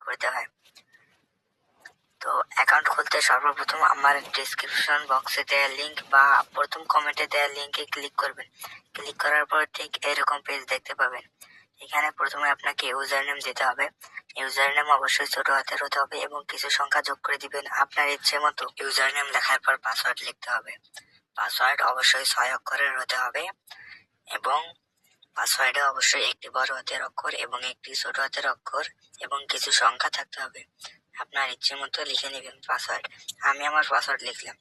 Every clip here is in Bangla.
করতে হয়। তো অ্যাকাউন্ট খুলতে সর্বপ্রথম আমার ডিসক্রিপশন বক্সে দেওয়া লিঙ্ক বা প্রথম কমেন্টে দেওয়া লিঙ্কে ক্লিক করবেন। ক্লিক করার পর ঠিক এরকম পেজ দেখতে পাবেন। এখানে প্রথমে আপনাকে ইউজার নেম দিতে হবে। ইউজার নেম অবশ্যই ছোট হাতের হতে হবে এবং কিছু সংখ্যা যোগ করে দিবেন আপনার ইচ্ছে মতো। ইউজার নেম লেখার পর পাসওয়ার্ড লিখতে হবে। পাসওয়ার্ড অবশ্যই 6 অক্ষরের হতে হবে এবং পাসওয়ার্ডে অবশ্যই একটি বড় হাতের অক্ষর এবং একটি ছোট হাতের অক্ষর এবং কিছু সংখ্যা থাকতে হবে। আপনার ইচ্ছে মতো লিখে নেবেন পাসওয়ার্ড। আমি আমার পাসওয়ার্ড লিখলাম।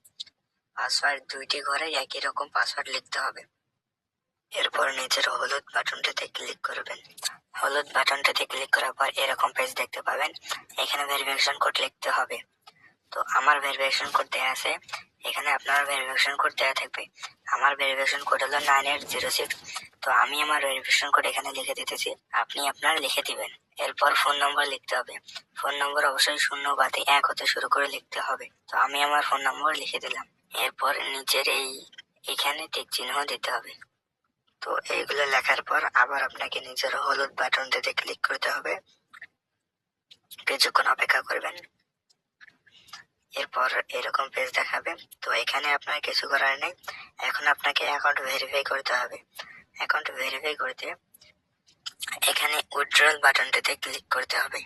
পাসওয়ার্ড 2টি ঘরে একই রকম পাসওয়ার্ড লিখতে হবে। এরপর নিচের হলুদ বাটনটাতে ক্লিক করবেন। হলুদ বাটনটাতে ক্লিক করার পর এরকম পেজ দেখতে পাবেন। এখানে ভেরিফিকেশন কোড লিখতে হবে। তো আমার ভেরিফিকেশন কোড দেওয়া আছে, এখানে আপনার ভেরিফিকেশন কোড দেওয়া থাকবে। আমার ভেরিফিকেশন কোড হলো 9806। তো আমি আমার ভেরিফিকেশন কোড এখানে লিখে দিতেছি, আপনি আপনার লিখে দিবেন। এরপর ফোন নম্বর লিখতে হবে। ফোন নম্বর অবশ্যই 0 বাদে 1 হতে শুরু করে লিখতে হবে। তো আমি আমার ফোন নম্বর লিখে দিলাম। এরপর নিচের এখানে টিক চিহ্ন দিতে হবে। তো এইগুলো লেখার পর আবার আপনাকে নিচের হলুদ বাটনটাতে ক্লিক করতে হবে। কিছুক্ষণ অপেক্ষা করবেন। এরপর এরকম পেজ দেখাবে। তো এখানে আপনার কিছু করার নেই, এখন আপনাকে অ্যাকাউন্ট ভেরিফাই করতে হবে। অ্যাকাউন্ট ভেরিফাই করতে এখানে উইথড্রল বাটনটাতে ক্লিক করতে হবে।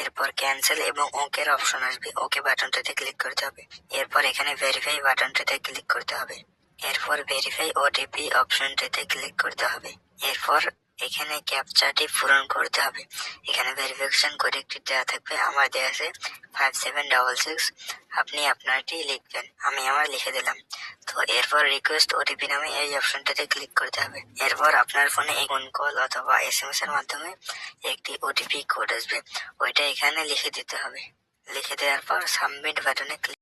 এরপর ক্যান্সেল এবং ওকের অপশন আসবে, ওকে বাটনটাতে ক্লিক করতে হবে। এরপর এখানে ভেরিফাই বাটনটাতে ক্লিক করতে হবে। এরপর ভেরিফাই ওটিপি অপশনটাতে ক্লিক করতে হবে। এরপর এখানে ক্যাপচাটি পূরণ করতে হবে। এখানে ভেরিফিকেশন কোড একটি দেওয়া থাকবে, আমার দেওয়া আছে 5766। আপনি আপনারটি লিখবেন, আমি আমার লিখে দিলাম। তো এরপর রিকোয়েস্ট ওটিপি নামে এই অপশনটাতে ক্লিক করতে হবে। এরপর আপনার ফোনে ফোন কল অথবা SMS এর মাধ্যমে একটি ওটিপি কোড আসবে, ওইটা এখানে লিখে দিতে হবে। লিখে দেওয়ার পর সাবমিট বাটনে ক্লিক